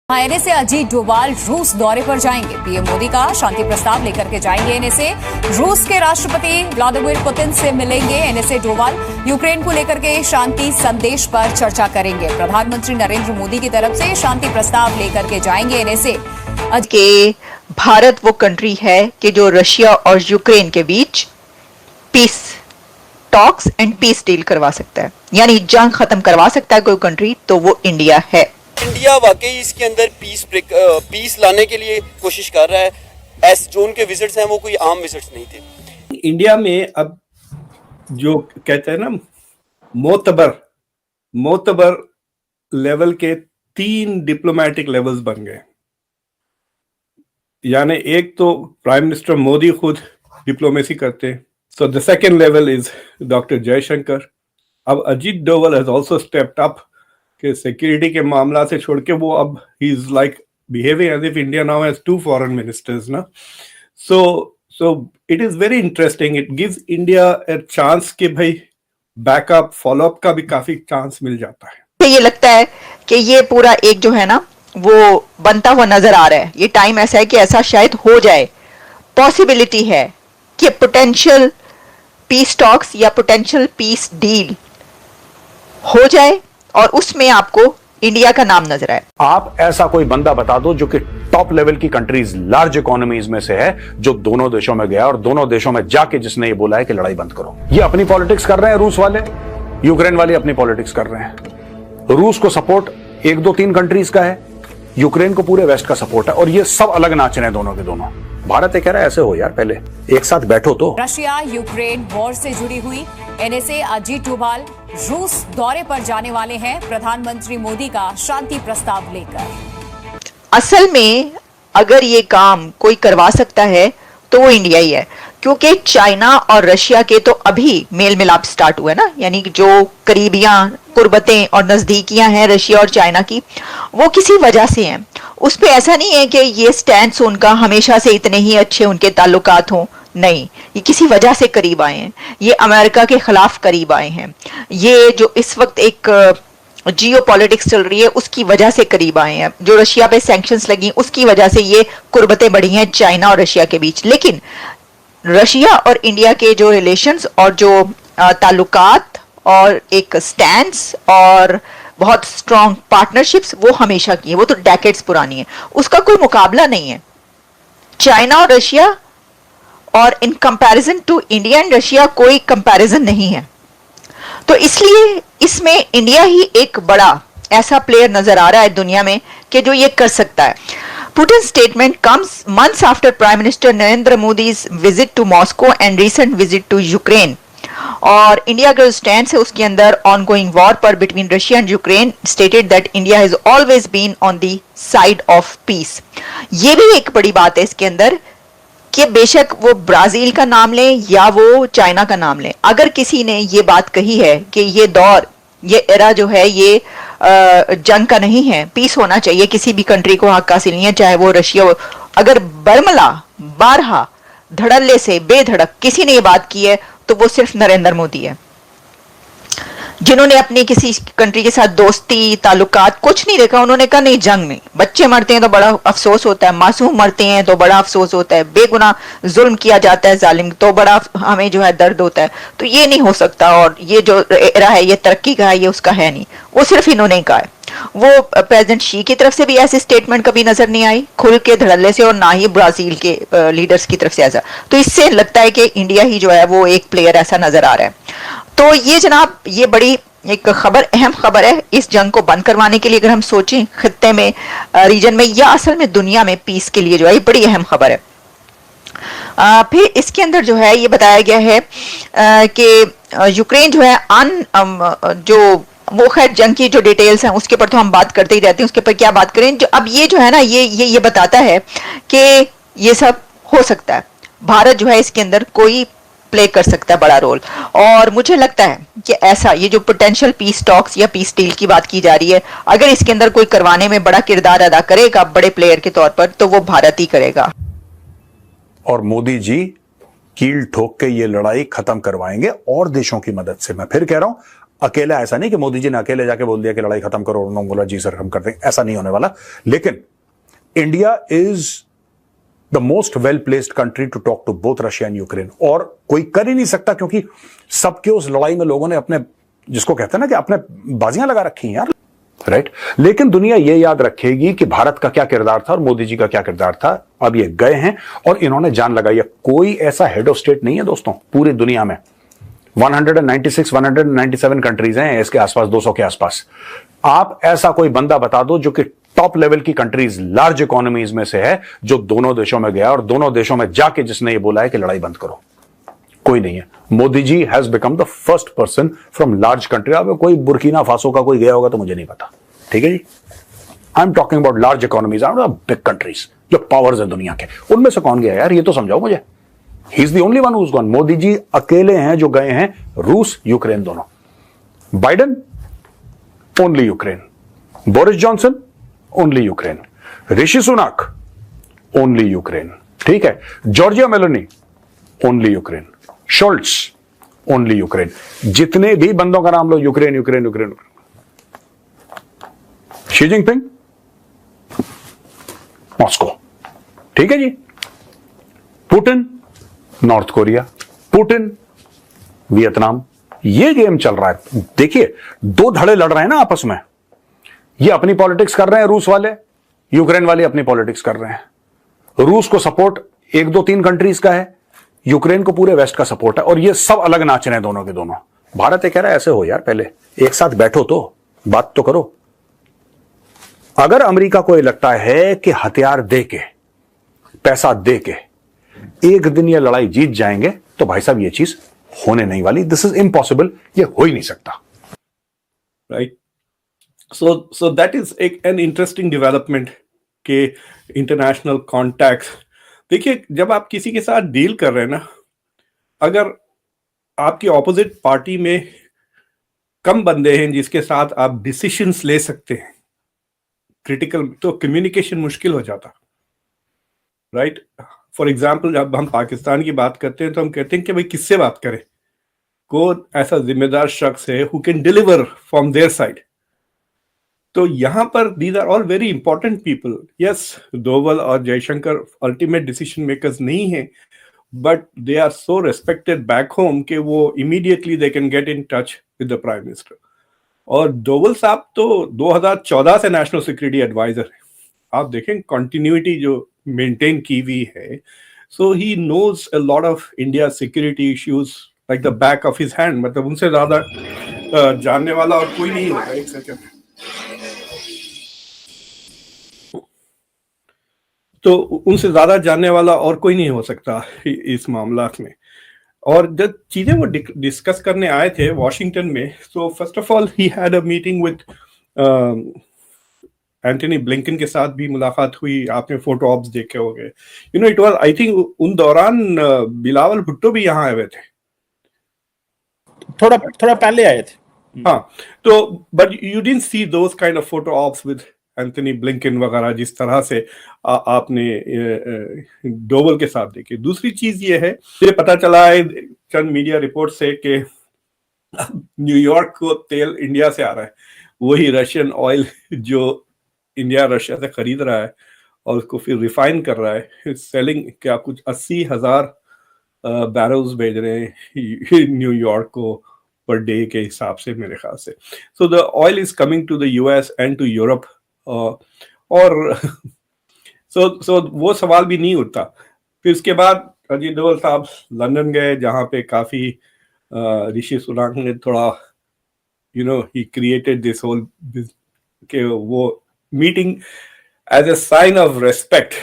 NSA Ajit Doval रूस दौरे पर जाएंगे। पीएम मोदी का शांति प्रस्ताव लेकर के जाएंगे एनएसए। रूस के राष्ट्रपति व्लादिमीर पुतिन से मिलेंगे एनएसए डोभाल। यूक्रेन को लेकर के शांति संदेश पर चर्चा करेंगे। प्रधानमंत्री नरेंद्र मोदी की तरफ से शांति प्रस्ताव लेकर के जाएंगे एनएसए। के भारत वो कंट्री है कि जो रशिया और यूक्रेन के बीच peace talks and peace deal करवा सकता है, यानी जंग खत्म करवा सकता है कोई कंट्री, तो वो इंडिया है। इंडिया वाकई इसके अंदर पीस लाने के लिए कोशिश कर रहा है। एस जोन के विजिट्स हैं वो कोई आम विजिट्स नहीं थे। इंडिया में अब जो कहते हैं ना मोतबर लेवल के 3 डिप्लोमेटिक लेवल्स बन गए। यानी एक तो प्राइम मिनिस्टर मोदी खुद डिप्लोमेसी करते हैं, so the second level is doctor Jaishankar. अब Ajit Doval has also stepped up कि सिक्योरिटी के मामला से छोड़ के वो अब he is like behaving as if India now has 2 foreign ministers ना। So it is very interesting. It gives India a chance कि भाई बैकअप फॉलोअप का भी काफी चांस मिल जाता है। ये लगता है कि ये पूरा एक जो है ना वो बनता हुआ नजर आ रहा है। ये टाइम ऐसा है कि ऐसा शायद हो जाए, पॉसिबिलिटी है कि पोटेंशियल पीस टॉक्स या पोटेंशियल पीस डील हो जाए और उसमें आपको इंडिया का नाम नजर आए। आप ऐसा कोई बंदा बता दो जो कि टॉप लेवल की कंट्रीज, लार्ज इकोनॉमीज में से है, जो दोनों देशों में गया और दोनों देशों में जाके जिसने ये बोला है कि लड़ाई बंद करो। ये अपनी पॉलिटिक्स कर रहे हैं रूस वाले, यूक्रेन वाले अपनी पॉलिटिक्स कर रहे हैं। रूस को सपोर्ट 1 2 3 कंट्रीज का है, यूक्रेन को पूरे वेस्ट का सपोर्ट है, और ये सब अलग नाच रहे हैं दोनों के दोनों। भारत ये कह रहा है ऐसे हो यार, पहले एक साथ बैठो तो। रशिया यूक्रेन वॉर से जुड़ी हुई एनएसए अजीत डोभाल रूस दौरे पर जाने वाले हैं प्रधानमंत्री मोदी का शांति प्रस्ताव लेकर। असल में अगर ये काम कोई करवा सकता है तो वो इंडिया ही है, क्योंकि चाइना और रशिया के तो अभी मेल मिलाप स्टार्ट हुआ है ना, यानी जो करीबियां, कुर्बतें और नजदीकियां हैं रशिया और चाइना की, वो किसी वजह से हैं। उस पे ऐसा नहीं है कि ये स्टैंड उनका हमेशा से इतने ही अच्छे उनके ताल्लुकात हों, नहीं, ये किसी वजह से करीब आए हैं। ये अमेरिका के खिलाफ करीब आए हैं। ये जो इस वक्त एक जियो पॉलिटिक्स चल रही है उसकी वजह से करीब आए हैं। जो रशिया पे सैंक्शंस लगी उसकी वजह से ये कुर्बतें बढ़ी हैं चाइना और रशिया के बीच। लेकिन रशिया और इंडिया के जो रिलेशंस और जो ताल्लुकात और एक स्टैंड्स और बहुत स्ट्रॉन्ग पार्टनरशिप्स वो हमेशा की है, वो तो डेकेड्स पुरानी है, उसका कोई मुकाबला नहीं है। चाइना और रशिया और in comparison to India and Russia कोई कंपैरिजन नहीं है। तो इसलिए इसमें इंडिया ही एक बड़ा ऐसा प्लेयर नजर आ रहा है दुनिया में कि जो ये कर सकता है। Putin's statement comes months after Prime Minister Narendra Modi's visit to Moscow and recent visit to Ukraine. और इंडिया का जो स्टैंड है उसके अंदर ऑनगोइंग वॉर पर between Russia and Ukraine stated that India has always been on the side of peace. ये भी एक बड़ी बात है इसके अंदर कि बेशक वो ब्राजील का नाम लें या वो चाइना का नाम लें, अगर किसी ने ये बात कही है कि ये दौर, ये एरा जो है ये जंग का नहीं है, पीस होना चाहिए, किसी भी कंट्री को हक हासिल नहीं है, चाहे वो रशिया हो, अगर बरमला बारहा धड़ल्ले से बेधड़क किसी ने ये बात की है तो वो सिर्फ नरेंद्र मोदी है, जिन्होंने अपनी किसी कंट्री के साथ दोस्ती ताल्लुकात कुछ नहीं देखा। उन्होंने कहा नहीं, जंग नहीं, बच्चे मरते हैं तो बड़ा अफसोस होता है, मासूम मरते हैं तो बड़ा अफसोस होता है, बेगुनाह जुल्म किया जाता है जालिम तो बड़ा हमें जो है दर्द होता है, तो ये नहीं हो सकता, और ये जो एरा है ये तरक्की का है, ये उसका है नहीं। वो सिर्फ इन्होंने कहा है। वो प्रेसिडेंट शी की तरफ से भी ऐसी स्टेटमेंट कभी नजर नहीं आई खुल के धड़ल्ले से, और ना ही ब्राजील के लीडर्स की तरफ से ऐसा। तो इससे लगता है कि इंडिया ही जो है वो एक प्लेयर ऐसा नजर आ रहा है। तो ये जनाब ये बड़ी एक खबर, अहम खबर है इस जंग को बंद करवाने के लिए, अगर हम सोचें खित्ते में, रीजन में, या असल में दुनिया में पीस के लिए जो है ये बड़ी अहम खबर है। फिर इसके अंदर जो है ये बताया गया है कि यूक्रेन जो है जो वो खैर जंग की जो डिटेल्स हैं उसके ऊपर तो हम बात करते ही रहते हैं, उसके ऊपर क्या बात करें। जो अब ये जो है ना ये बताता है कि ये सब हो सकता है, भारत जो है इसके अंदर कोई प्ले कर सकता है बड़ा रोल। और मुझे लगता है कि ऐसा ये जो पोटेंशियल पीस टॉक्स या पीस डील की बात की जा रही है, अगर इसके अंदर कोई करवाने में बड़ा किरदार अदा करेगा बड़े प्लेयर के तौर पर तो वो भारत ही करेगा। और मोदी जी कील ठोक के ये लड़ाई खत्म करवाएंगे और देशों की मदद से। मैं फिर कह रहा हूं, अकेला ऐसा नहीं कि मोदी जी ने अकेले जाके बोल दिया कि लड़ाई खत्म करो, उन्होंने बोला जी सर हम कर देंगे, ऐसा नहीं होने वाला। लेकिन India is the most well placed country to talk to both Russia and Ukraine, और कोई कर ही नहीं सकता क्योंकि सबके उस लड़ाई में लोगों ने अपने, जिसको कहते हैं ना कि अपने बाजियां लगा रखी हैं यार, राइट। लेकिन दुनिया ये याद रखेगी कि भारत का क्या किरदार था और मोदी जी का क्या किरदार था। अब ये गए हैं और इन्होंने जान लगाई है। कोई ऐसा हेड ऑफ स्टेट नहीं है दोस्तों पूरी दुनिया में, 196 197 कंट्रीज हैं इसके आसपास, 200 के आसपास। आप ऐसा कोई बंदा बता दो जो कि टॉप लेवल की कंट्रीज, लार्ज इकोनॉमीज में से है, जो दोनों देशों में गया और दोनों देशों में जाके जिसने ये बोला है कि लड़ाई बंद करो। कोई नहीं है। Modi ji has become the first person from large country. अब कोई बुर्किना फासो का कोई गया होगा तो मुझे नहीं पता, ठीक है जी। I am talking about large economies, big countries जो पावर्स है दुनिया के, उनमें से कौन गया यार, ये तो समझाओ मुझे। He is the only one who is gone. Modi ji अकेले हैं जो गए हैं, रूस यूक्रेन दोनों। Biden only Ukraine, Boris Johnson only Ukraine, Rishi Sunak only Ukraine, ठीक है। Giorgia Meloni only Ukraine, Scholz only Ukraine. जितने भी बंदों का नाम लो Ukraine Ukraine Ukraine. Xi Jinping Moscow, ठीक है जी। Putin North Korea, Putin Vietnam. ये गेम चल रहा है। देखिए दो धड़े लड़ रहे हैं ना आपस में। ये अपनी पॉलिटिक्स कर रहे हैं रूस वाले, यूक्रेन वाले अपनी पॉलिटिक्स कर रहे हैं। रूस को सपोर्ट 1 2 3 कंट्रीज का है, यूक्रेन को पूरे वेस्ट का सपोर्ट है, और ये सब अलग नाच रहे हैं दोनों के दोनों। भारत ये कह रहा है ऐसे हो यार, पहले एक साथ बैठो तो बात तो करो। अगर अमेरिका को ये लगता है कि हथियार दे के, पैसा दे के एक दिन ये लड़ाई जीत जाएंगे, तो भाई साहब ये चीज होने नहीं वाली। दिस इज इम्पॉसिबल, ये हो ही नहीं सकता, right. So that is an interesting development के इंटरनेशनल कॉन्टैक्ट्स। देखिए जब आप किसी के साथ डील कर रहे हैं ना, अगर आपकी ऑपोजिट पार्टी में कम बंदे हैं जिसके साथ आप डिसीजंस ले सकते हैं क्रिटिकल, तो कम्युनिकेशन मुश्किल हो जाता, राइट। फॉर एग्जाम्पल जब हम पाकिस्तान की बात करते हैं तो हम कहते हैं कि भाई किससे बात करें, कौन ऐसा जिम्मेदार शख्स है who can deliver from their side. तो यहां पर these are all very important people. Yes, Doval और जयशंकर अल्टीमेट डिसीजन मेकर्स नहीं है, but they are so respected back home कि वो immediately they can get in touch with the prime minister. और डोवल साहब तो 2014 से नेशनल सिक्योरिटी एडवाइजर है। आप देखें कंटिन्यूटी जो मेंटेन की हुई है। So he knows a lot of India security issues like the back of his hand. मतलब उनसे ज्यादा जानने वाला और कोई नहीं होगा। एक सेकंड। तो उनसे ज्यादा जानने वाला और कोई नहीं हो सकता इस मामला में। और जब चीजें वो डिस्कस करने आए थे वॉशिंगटन में, so first of all he had a meeting with Antony Blinken के साथ भी मुलाकात हुई। आपने फोटो ऑप्स देखे होंगे, you know it was I think उन दौरान बिलावल भुट्टो भी यहाँ आए हुए थे, थोड़ा पहले आए थे। हाँ, तो but you didn't see those kind of photo ops with Anthony Blinken वगैरह जिस तरह से आपने डोवल के साथ देखे। दूसरी चीज ये है, मुझे पता चला है चंद मीडिया रिपोर्ट से कि न्यूयॉर्क को तेल इंडिया से आ रहा है, वही रशियन ऑयल जो इंडिया रशिया से खरीद रहा है और उसको फिर रिफाइन कर रहा है, सेलिंग क्या कुछ 80,000 बैरल्स भेज रहे हैं न्यूयॉर्क को पर डे के हिसाब से मेरे ख्याल से। So the oil is coming to the US and to Europe. और सो वो सवाल भी नहीं उठता। फिर उसके बाद अजीत डोवल साहब लंदन गए, जहाँ पे काफी ऋषि सुनाक ने थोड़ा ही क्रिएटेड दिस होल के वो meeting as a sign of respect